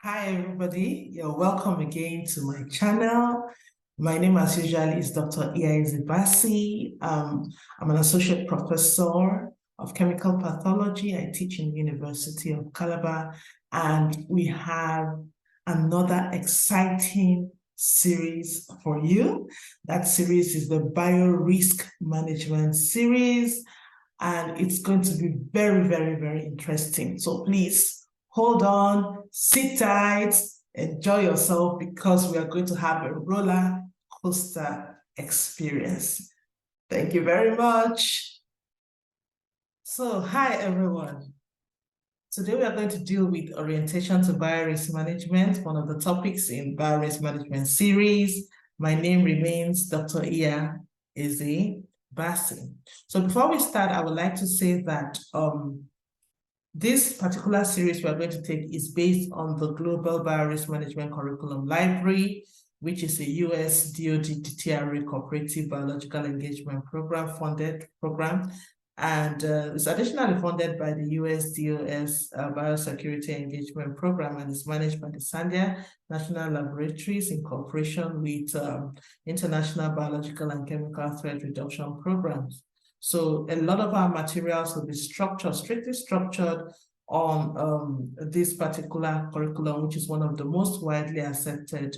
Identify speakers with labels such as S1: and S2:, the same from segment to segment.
S1: Hi, everybody. You're welcome again to my channel. My name, as usual, is Dr. Basi. I'm an associate professor of chemical pathology. I teach in the University of Calabar, and we have another exciting series for you. That series is the Biorisk Management series, and it's going to be very, very, very interesting. So please, hold on, sit tight, enjoy yourself, because we are going to have a roller coaster experience. Thank you very much. So, hi everyone. Today we are going to deal with orientation to biorisk management, one of the topics in biorisk management series. My name remains Dr. Basi. So before we start, I would like to say that this particular series we are going to take is based on the Global Biorisk Management Curriculum Library, which is a US DoD DTRA Cooperative Biological Engagement Program funded program. And it's additionally funded by the US DOS Biosecurity Engagement Program, and is managed by the Sandia National Laboratories in cooperation with international biological and chemical threat reduction programs. So a lot of our materials will be strictly structured on this particular curriculum, which is one of the most widely accepted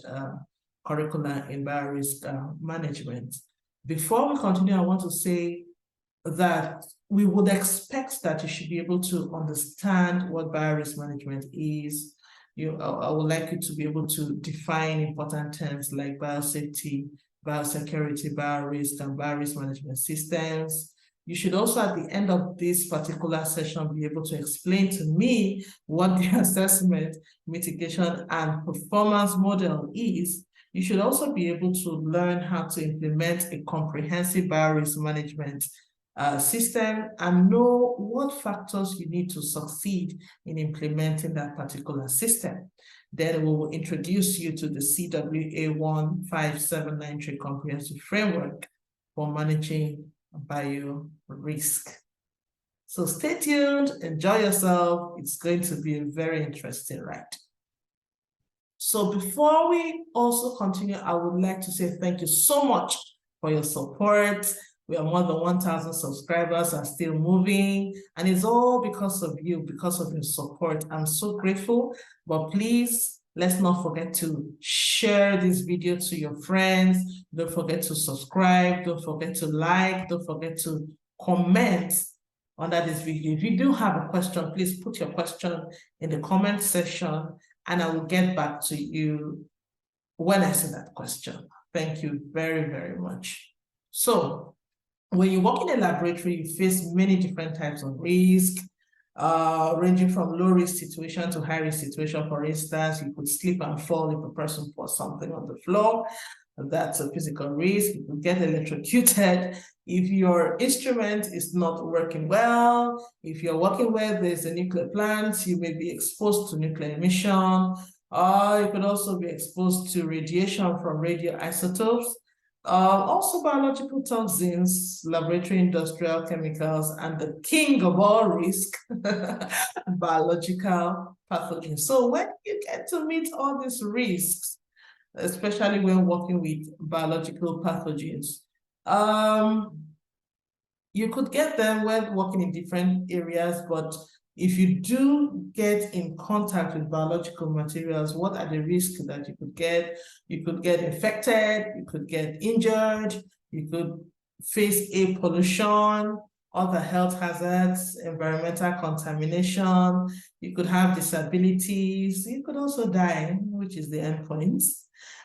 S1: curricula in biorisk management. Before we continue, I want to say that we would expect that you should be able to understand what biorisk management is. I would like you to be able to define important terms like biosafety, biosecurity, biorisk, and biorisk management systems. You should also, at the end of this particular session, be able to explain to me what the assessment, mitigation, and performance model is. You should also be able to learn how to implement a comprehensive biorisk management system and know what factors you need to succeed in implementing that particular system. Then we will introduce you to the CWA 15793 comprehensive framework for managing biorisk. So stay tuned, enjoy yourself. It's going to be a very interesting ride. So before we also continue, I would like to say thank you so much for your support. We are more than 1,000 subscribers, are still moving, and it's all because of you, because of your support. I'm so grateful, but please, let's not forget to share this video to your friends. Don't forget to subscribe. Don't forget to like. Don't forget to comment under this video. If you do have a question, please put your question in the comment section, and I will get back to you when I see that question. Thank you very, very much. So, when you work in a laboratory, you face many different types of risk, ranging from low-risk situation to high-risk situation. For instance, you could slip and fall if a person pours something on the floor. That's a physical risk. You could get electrocuted if your instrument is not working well. If you're working where there's a nuclear plant, you may be exposed to nuclear emission. You could also be exposed to radiation from radioisotopes. Also biological toxins, laboratory industrial chemicals, and the king of all risk, biological pathogens. So when you get to meet all these risks, especially when working with biological pathogens, you could get them when working in different areas, but if you do get in contact with biological materials, what are the risks that you could get? You could get infected, you could get injured, you could face air pollution, other health hazards, environmental contamination, you could have disabilities, you could also die, which is the endpoint.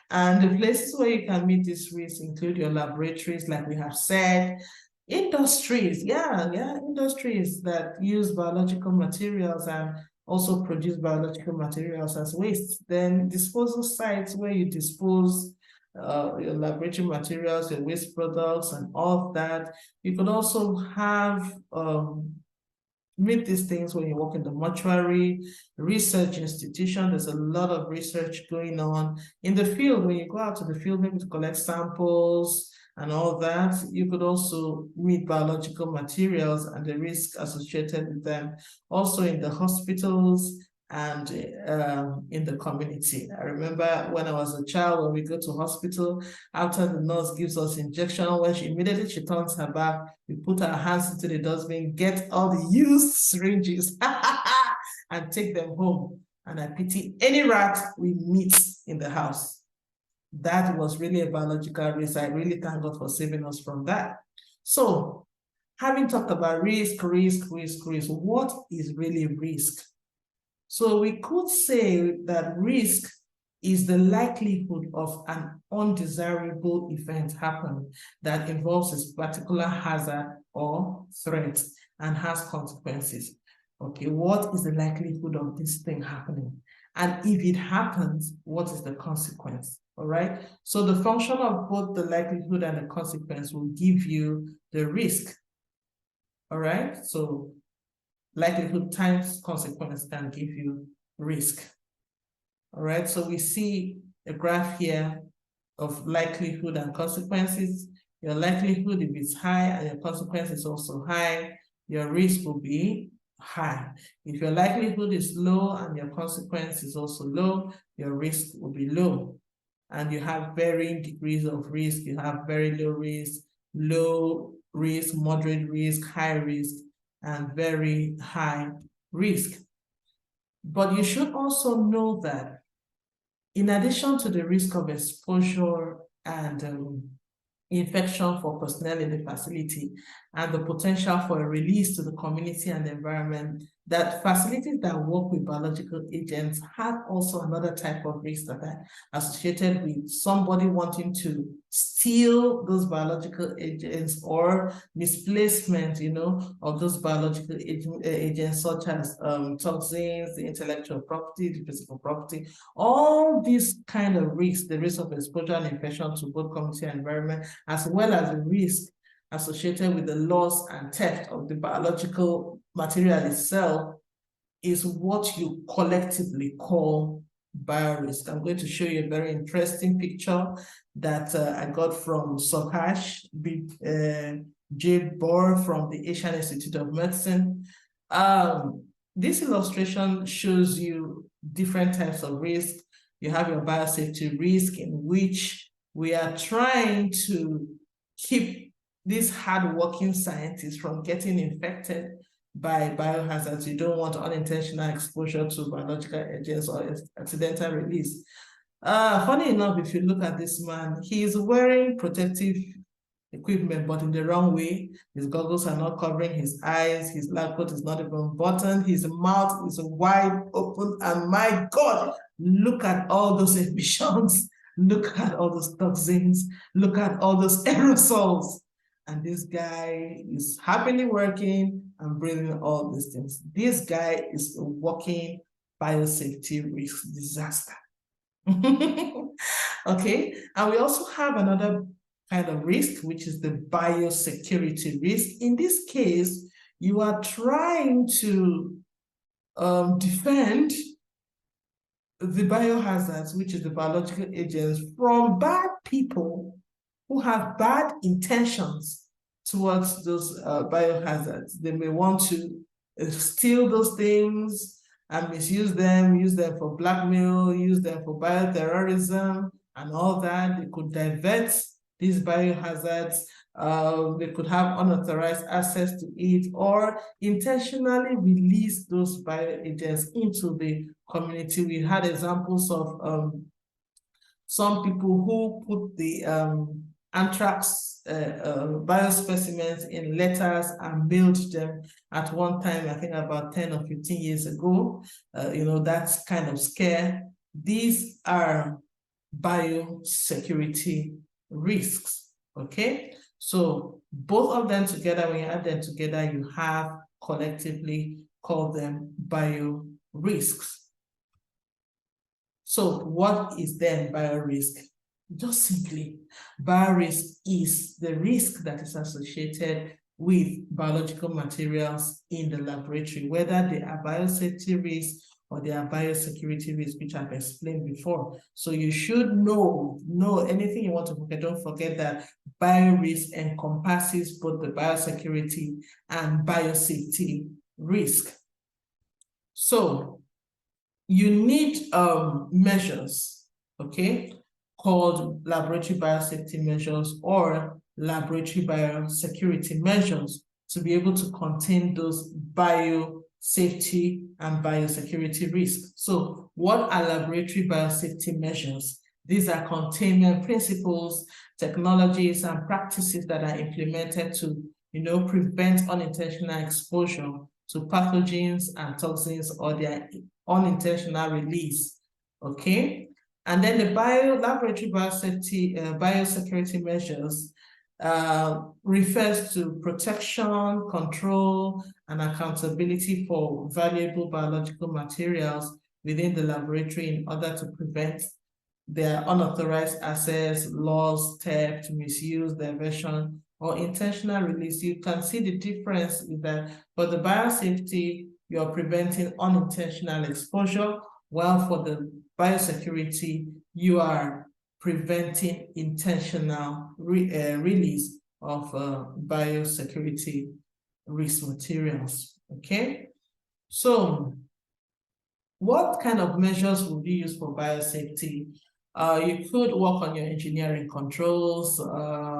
S1: And the places where you can meet these risks include your laboratories, like we have said, industries, industries that use biological materials and also produce biological materials as waste. Then disposal sites where you dispose your laboratory materials, your waste products, and all of that. You could also have meet these things when you work in the mortuary, research institution. There's a lot of research going on in the field. When you go out to the field, maybe to collect samples and all that, you could also meet biological materials and the risk associated with them. Also in the hospitals, and in the community. I remember when I was a child, when we go to hospital, after the nurse gives us injection, when she turns her back, we put our hands into the dustbin, get all the used syringes and take them home. And I pity any rat we meet in the house. That was really a biological risk. I really thank God for saving us from that. So, having talked about risk, what is really risk? So we could say that risk is the likelihood of an undesirable event happening that involves a particular hazard or threat and has consequences. Okay, what is the likelihood of this thing happening? And if it happens, what is the consequence? All right. So the function of both the likelihood and the consequence will give you the risk. All right. So likelihood times consequence can give you risk. All right. So we see a graph here of likelihood and consequences. Your likelihood, if it's high and your consequence is also high, your risk will be high. If your likelihood is low and your consequence is also low, your risk will be low. And you have varying degrees of risk. You have very low risk, moderate risk, high risk, and very high risk. But you should also know that in addition to the risk of exposure and infection for personnel in the facility and the potential for a release to the community and the environment, that facilities that work with biological agents have also another type of risk that are associated with somebody wanting to steal those biological agents or misplacement, of those biological agents, such as toxins, the intellectual property, the physical property, all these kind of risks, the risk of exposure and infection to both community and environment, as well as the risk associated with the loss and theft of the biological material itself, is what you collectively call biorisk. I'm going to show you a very interesting picture that I got from Sokash J. Bohr from the Asian Institute of Medicine. This illustration shows you different types of risk. You have your biosafety risk, in which we are trying to keep these hard-working scientists from getting infected by biohazards. You don't want unintentional exposure to biological agents or accidental release. Funny enough, if you look at this man, he is wearing protective equipment, but in the wrong way. His goggles are not covering his eyes. His lab coat is not even buttoned. His mouth is wide open. And my God, look at all those emissions. Look at all those toxins. Look at all those aerosols. And this guy is happily working and breathing all these things. This guy is a walking biosafety risk disaster. Okay, and we also have another kind of risk, which is the biosecurity risk. In this case, you are trying to defend the biohazards, which is the biological agents, from bad people who have bad intentions towards those biohazards. They may want to steal those things and misuse them, use them for blackmail, use them for bioterrorism and all that. They could divert these biohazards. They could have unauthorized access to it, or intentionally release those bioagents into the community. We had examples of some people who put the anthrax biospecimens in letters and mailed them at one time, I think about 10 or 15 years ago. That's kind of scare. These are biosecurity risks, okay? So both of them together, when you add them together, you have collectively called them biorisks. So what is then biorisk? Just simply, biorisk is the risk that is associated with biological materials in the laboratory, whether they are biosafety risks or they are biosecurity risks, which I've explained before. So you should know anything you want to forget. Don't forget that biorisk encompasses both the biosecurity and biosafety risk. So you need measures, okay, called laboratory biosafety measures or laboratory biosecurity measures to be able to contain those biosafety and biosecurity risks. So what are laboratory biosafety measures? These are containment principles, technologies, and practices that are implemented to, prevent unintentional exposure to pathogens and toxins or their unintentional release, okay? And then the laboratory biosafety, biosecurity measures refers to protection, control, and accountability for valuable biological materials within the laboratory in order to prevent their unauthorized access, loss, theft, misuse, diversion, or intentional release. You can see the difference is that for the biosafety, you're preventing unintentional exposure, while for the biosecurity, you are preventing intentional release of biosecurity risk materials, okay? So what kind of measures would you use for biosafety? You could work on your engineering controls,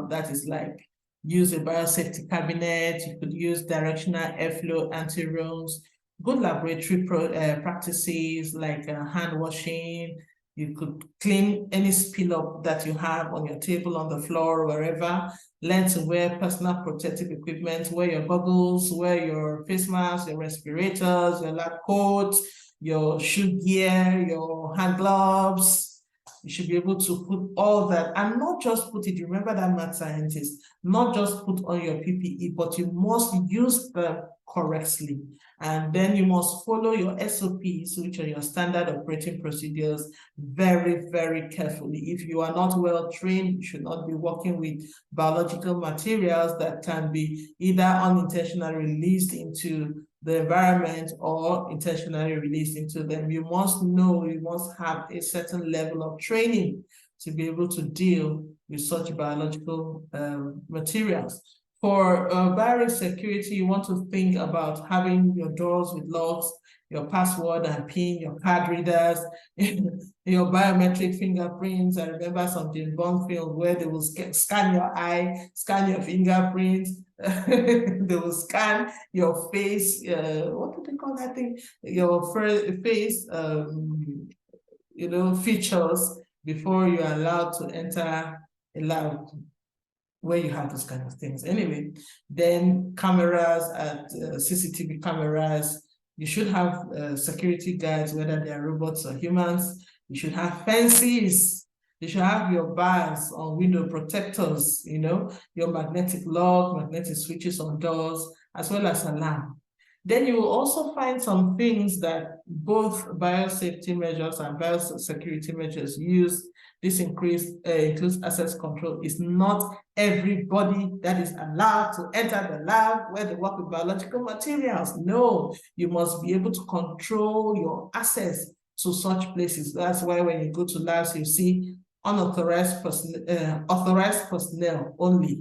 S1: that is like use a biosafety cabinet, you could use directional airflow anti-rooms, good laboratory practices like hand washing, you could clean any spill up that you have on your table, on the floor, wherever. Learn to wear personal protective equipment, wear your goggles, wear your face masks, your respirators, your lab coats, your shoe gear, your hand gloves. You should be able to put all that and not just put it, remember that math scientist, not just put on your PPE, but you must use them correctly. And then you must follow your SOPs, which are your standard operating procedures, very, very carefully. If you are not well trained, you should not be working with biological materials that can be either unintentionally released into the environment or intentionally released into them. You must know, you must have a certain level of training to be able to deal with such biological materials. For Biorisk security, you want to think about having your doors with locks, your password and PIN, your card readers, your biometric fingerprints. I remember some James Bond film where they will scan your eye, scan your fingerprints, they will scan your face, what do they call that thing? Your face, features before you're allowed to enter a lab where you have those kind of things. Anyway, then cameras and CCTV cameras. You should have security guards, whether they are robots or humans. You should have fences. You should have your bars on window protectors, your magnetic lock, magnetic switches on doors, as well as alarm. Then you will also find some things that both biosafety measures and biosecurity measures use. This includes access control. It's not everybody that is allowed to enter the lab where they work with biological materials. No, you must be able to control your access to such places. That's why when you go to labs, you see unauthorized personnel, authorized personnel only.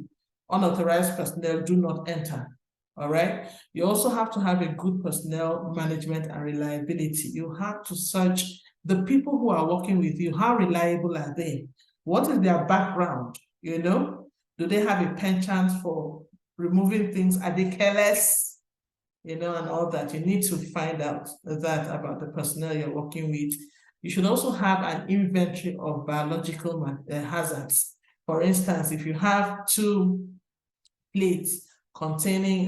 S1: Unauthorized personnel do not enter. All right. You also have to have a good personnel management and reliability. You have to search the people who are working with you. How reliable are they? What is their background? Do they have a penchant for removing things? Are they careless? And all that. You need to find out that about the personnel you're working with. You should also have an inventory of biological hazards. For instance, if you have 2 plates containing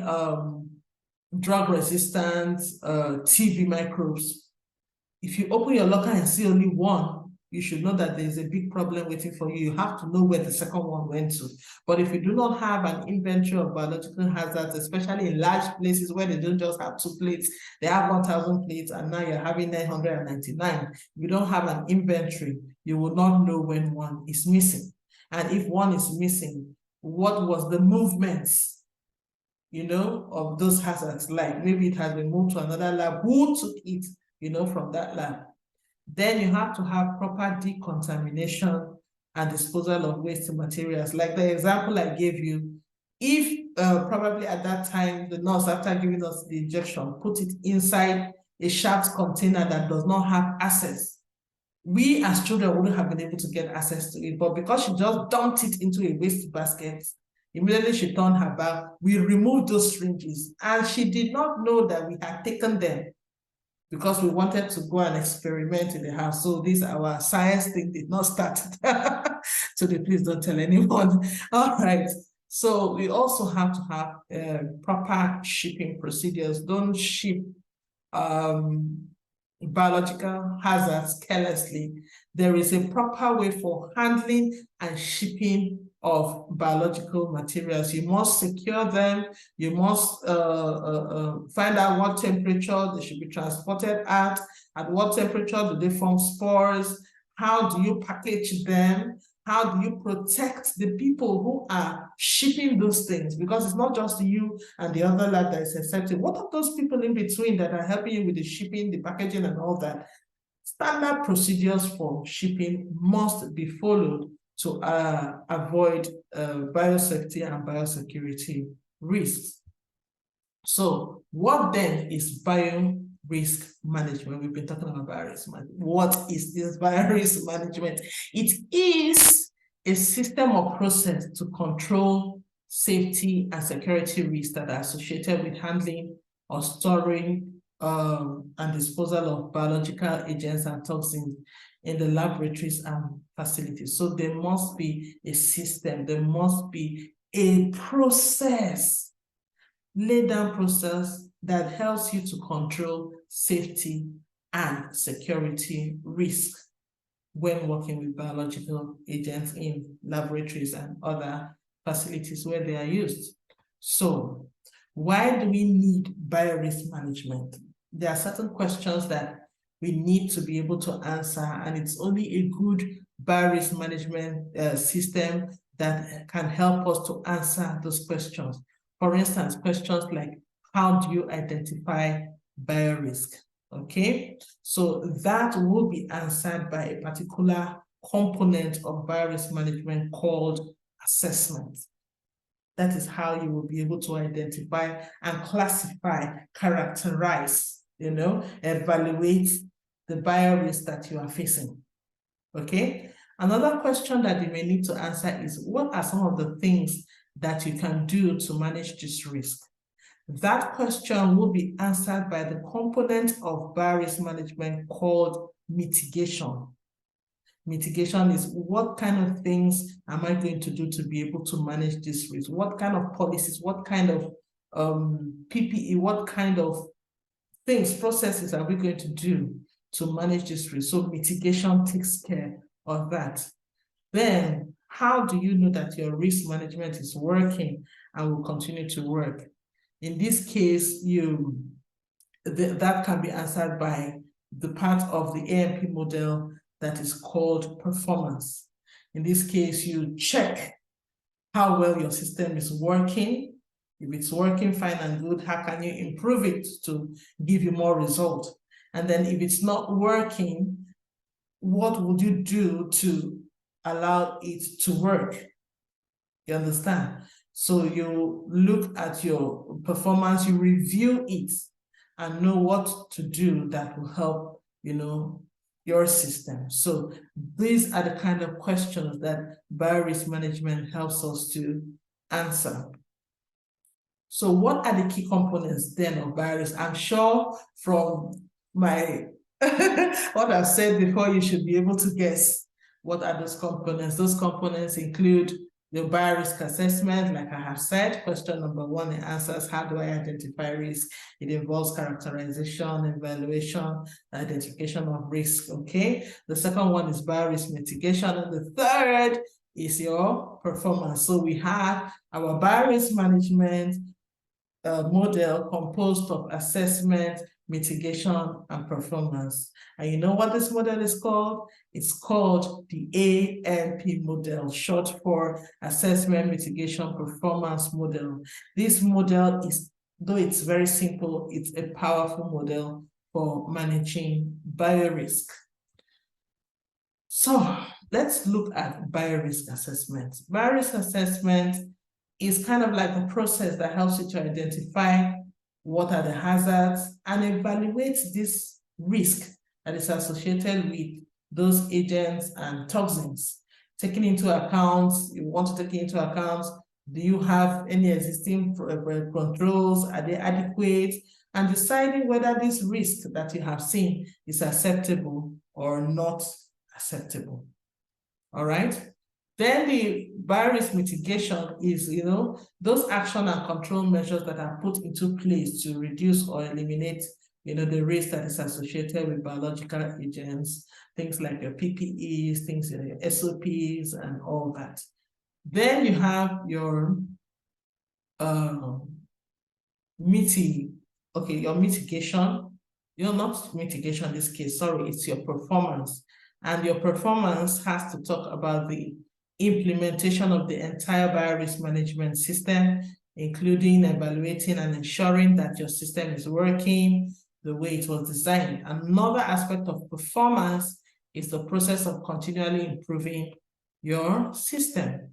S1: drug-resistant TB microbes, if you open your locker and see only one, you should know that there's a big problem waiting for you. You have to know where the second one went to. But if you do not have an inventory of biological hazards, especially in large places where they don't just have 2 plates, they have 1,000 plates, and now you're having 999. If you don't have an inventory, you will not know when one is missing. And if one is missing, what was the movements, of those hazards like? Maybe it has been moved to another lab. Who took it, from that lab? Then you have to have proper decontamination and disposal of waste materials. Like the example I gave you, if probably at that time, the nurse, after giving us the injection, put it inside a shaft container that does not have access. We as children wouldn't have been able to get access to it, but because she just dumped it into a waste basket, immediately she turned her back, we removed those syringes, and she did not know that we had taken them because we wanted to go and experiment in the house. So this, our science thing did not start. So please don't tell anyone. All right. So we also have to have proper shipping procedures. Don't ship biological hazards carelessly. There is a proper way for handling and shipping of biological materials. You must secure them. You must find out what temperature they should be transported at what temperature do they form spores, how do you package them, how do you protect the people who are shipping those things? Because it's not just you and the other lab that is accepted. What are those people in between that are helping you with the shipping, the packaging, and all that? Standard procedures for shipping must be followed to avoid biosafety and biosecurity risks. So what then is Biorisk management? We've been talking about Biorisk management. What is this Biorisk management? It is a system or process to control safety and security risks that are associated with handling or storing and disposal of biological agents and toxins in the laboratories and facilities. So there must be a system, there must be a process, laid down process that helps you to control safety and security risk when working with biological agents in laboratories and other facilities where they are used. So why do we need biorisk management? There are certain questions that we need to be able to answer, and it's only a good biorisk management system that can help us to answer those questions. For instance, questions like, how do you identify biorisk? Okay, so that will be answered by a particular component of biorisk management called assessment. That is how you will be able to identify and classify, characterize, evaluate the biorisk that you are facing. Okay, another question that you may need to answer is, what are some of the things that you can do to manage this risk? That question will be answered by the component of biorisk management called mitigation. Mitigation is, what kind of things am I going to do to be able to manage this risk? What kind of policies, what kind of PPE, what kind of things, processes are we going to do to manage this risk? So mitigation takes care of that. Then, how do you know that your risk management is working and will continue to work? In this case, that can be answered by the part of the AMP model that is called performance. In this case, you check how well your system is working. If it's working fine and good, how can you improve it to give you more result? And then if it's not working, what would you do to allow it to work? You understand? So you look at your performance, you review it, and know what to do that will help, your system. So these are the kind of questions that biorisk management helps us to answer. So what are the key components then of biorisk? I'm sure from my what I've said before, you should be able to guess what are those components. Those components include the Biorisk assessment, like I have said. Question number 1, it answers, how do I identify risk? It involves characterization, evaluation, identification of risk, okay? The second one is biorisk mitigation, and the third is your performance. So we have our biorisk management model composed of assessment, mitigation, and performance. And you know what this model is called? It's called the AMP model, short for Assessment, Mitigation, Performance Model. This model is, though it's very simple, it's a powerful model for managing biorisk. So let's look at biorisk assessment. Biorisk assessment is kind of like a process that helps you to identify what are the hazards, and evaluate this risk that is associated with those agents and toxins. Taking into account, you want to take into account, do you have any existing controls? Are they adequate? And deciding whether this risk that you have seen is acceptable or not acceptable. All right. Then the biorisk mitigation is, those action and control measures that are put into place to reduce or eliminate, the risk that is associated with biological agents, things like your PPEs, things like your SOPs and all that. Then you have your your mitigation. Not mitigation in this case, sorry, it's your performance. And your performance has to talk about the implementation of the entire biorisk management system, including evaluating and ensuring that your system is working the way it was designed. Another aspect of performance is the process of continually improving your system.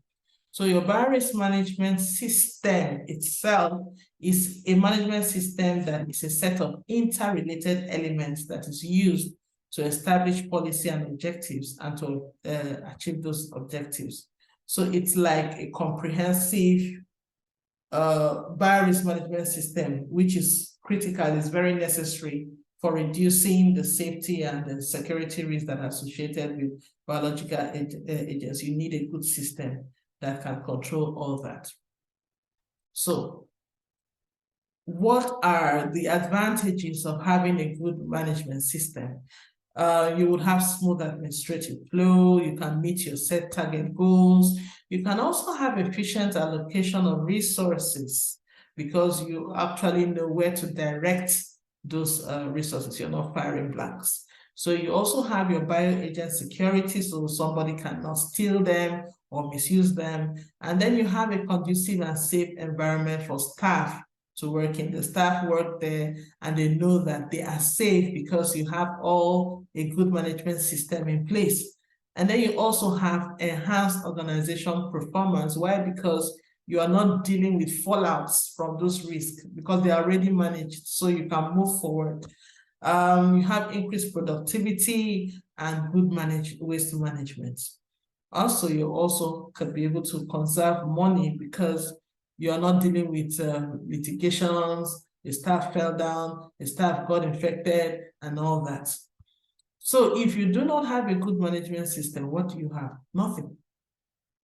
S1: So your biorisk management system itself is a management system that is a set of interrelated elements that is used to establish policy and objectives and to achieve those objectives. So it's like a comprehensive biorisk management system, which is critical, is very necessary for reducing the safety and the security risks that are associated with biological agents. You need a good system that can control all that. So what are the advantages of having a good management system? You would have smooth administrative flow, you can meet your set target goals, you can also have efficient allocation of resources because you actually know where to direct those resources, you're not firing blanks. So you also have your bioagent security, so somebody cannot steal them or misuse them. And then you have a conducive and safe environment for staff to work in. The staff work there and they know that they are safe because you have all a good management system in place. And then you also have enhanced organization performance. Why? Because you are not dealing with fallouts from those risks because they are already managed, so you can move forward. You have increased productivity and good waste management. Also, you also could be able to conserve money because you are not dealing with litigations, the staff fell down, the staff got infected, and all that. So if you do not have a good management system, what do you have? Nothing.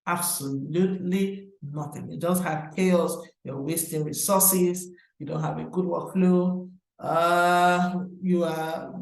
S1: Absolutely nothing. You just have chaos, you're wasting resources, you don't have a good workflow. You are,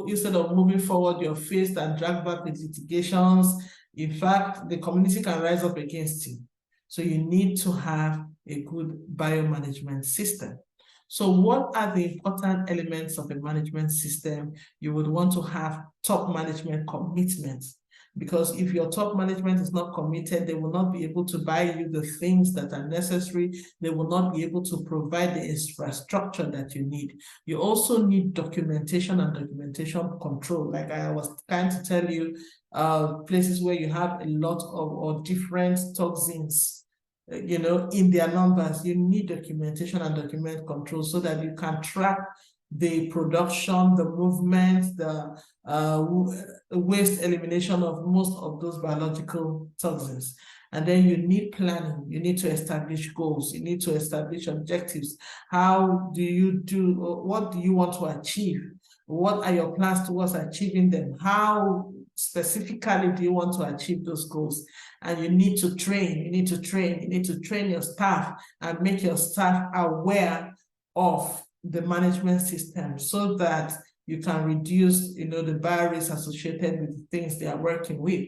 S1: instead of moving forward, you're faced and dragged back with litigations. In fact, the community can rise up against you. So you need to have a good biomanagement system. So what are the important elements of a management system? You would want to have top management commitments. Because if your top management is not committed, they will not be able to buy you the things that are necessary. They will not be able to provide the infrastructure that you need. You also need documentation and documentation control. Like I was trying to tell you, places where you have a lot of or different toxins, in their numbers, you need documentation and document control so that you can track the production, the movement, the waste elimination of most of those biological toxins. And then you need planning, you need to establish goals, you need to establish objectives. How do you do, what do you want to achieve? What are your plans towards achieving them? How specifically do you want to achieve those goals? And you need to train, you need to train your staff and make your staff aware of the management system so that you can reduce, the biorisk associated with the things they are working with.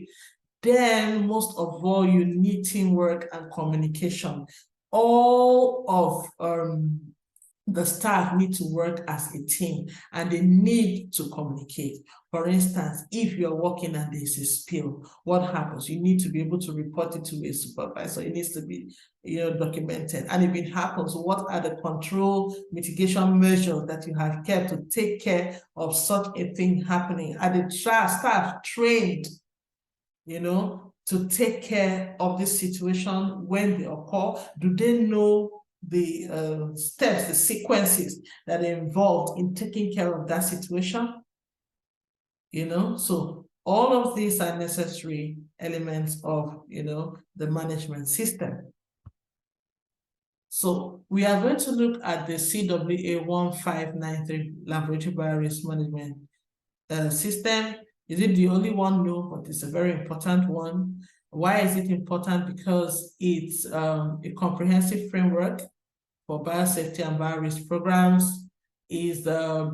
S1: Then, most of all, you need teamwork and communication. All of the staff need to work as a team and they need to communicate. For instance, if you're working and there's a spill, what happens? You need to be able to report it to a supervisor. It needs to be documented. And if it happens, what are the control mitigation measures that you have kept to take care of such a thing happening? Are the staff trained, to take care of this situation when they occur? Do they know steps, the sequences that are involved in taking care of that situation. So all of these are necessary elements of, the management system. So we are going to look at the CWA 1593 Laboratory Biorisk Management system. Is it the only one? No, but it's a very important one. Why is it important? Because it's a comprehensive framework for biosafety and biorisk programs, is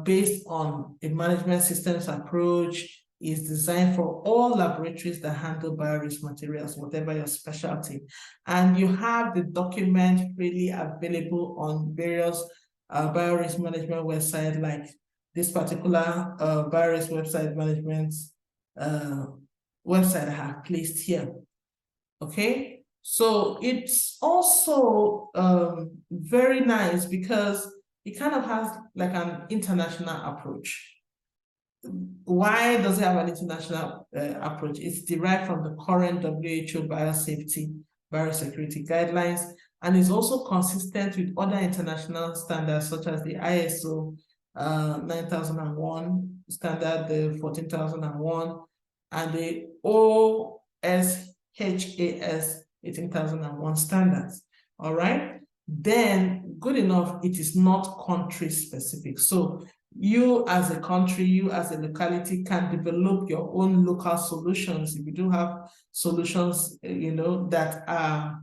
S1: based on a management systems approach, is designed for all laboratories that handle biorisk materials, whatever your specialty. And you have the document freely available on various biorisk management websites, like this particular biorisk website management website I have placed here. Okay, so it's also very nice because it kind of has like an international approach. Why does it have an international approach? It's derived from the current WHO Biosafety Biosecurity guidelines, and is also consistent with other international standards such as the ISO 9001 standard, the 14001, and the OSHAS 18001 standards. All right, then good enough, it is not country specific. So you as a country, you as a locality can develop your own local solutions. If you do have solutions, that are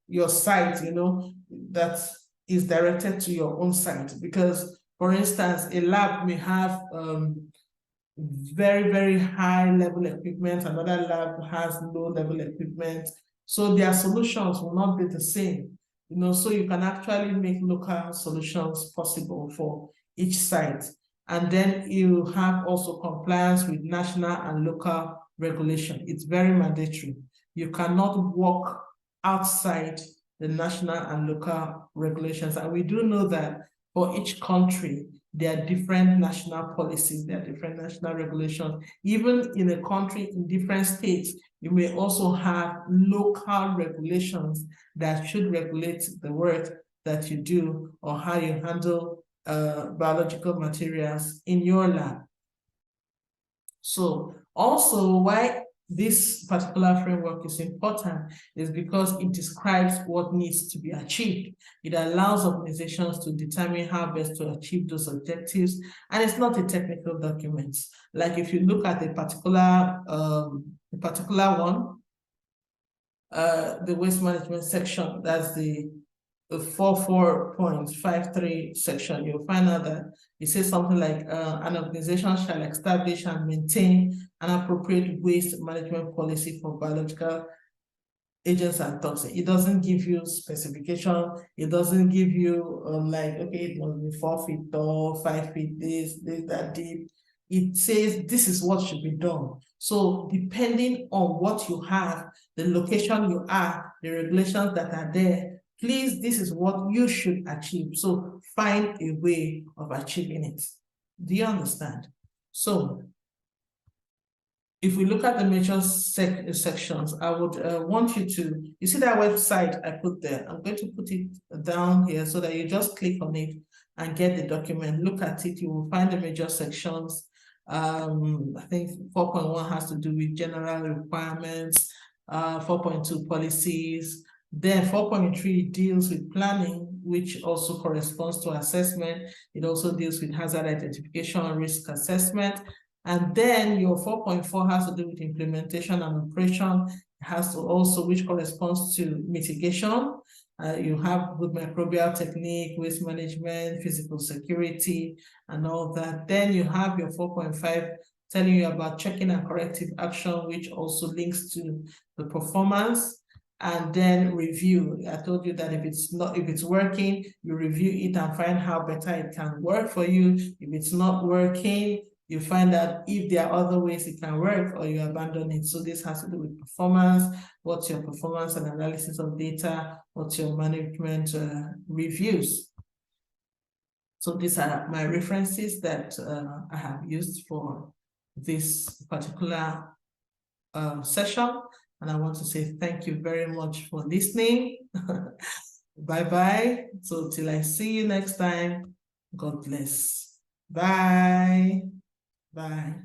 S1: your site, that is directed to your own site. Because, for instance, a lab may have very, very high level equipment, another lab has low level equipment. So their solutions will not be the same. So you can actually make local solutions possible for each site. And then you have also compliance with national and local regulation. It's very mandatory. You cannot work outside the national and local regulations. And we do know that for each country, there are different national policies, there are different national regulations. Even in a country, in different states, you may also have local regulations that should regulate the work that you do or how you handle biological materials in your lab. So also, why this particular framework is important is because it describes what needs to be achieved. It allows organizations to determine how best to achieve those objectives, and it's not a technical document. Like if you look at a particular one, the waste management section, that's the 44.53 section, you'll find out that it says something like an organization shall establish and maintain an appropriate waste management policy for biological agents and toxins. It doesn't give you specification. It doesn't give you like, okay, it must be 4 feet tall, 5 feet this, that deep. It says this is what should be done. So depending on what you have, the location you are, the regulations that are there, please, this is what you should achieve. So find a way of achieving it. Do you understand? So if we look at the major sections, I would want you to, you see that website I put there? I'm going to put it down here so that you just click on it and get the document. Look at it, you will find the major sections. I think 4.1 has to do with general requirements, 4.2 policies. Then 4.3 deals with planning, which also corresponds to assessment. It also deals with hazard identification, risk assessment. And then your 4.4 has to do with implementation and operation. It has to also, which corresponds to mitigation. You have good microbial technique, waste management, physical security, and all that. Then you have your 4.5 telling you about checking and corrective action, which also links to the performance. And then review. I told you that if it's working, you review it and find how better it can work for you. If it's not working, you find out if there are other ways it can work, or you abandon it. So this has to do with performance. What's your performance and analysis of data? What's your management reviews? So these are my references that I have used for this particular session. And I want to say thank you very much for listening. Bye-bye. So till I see you next time, God bless. Bye. Bye.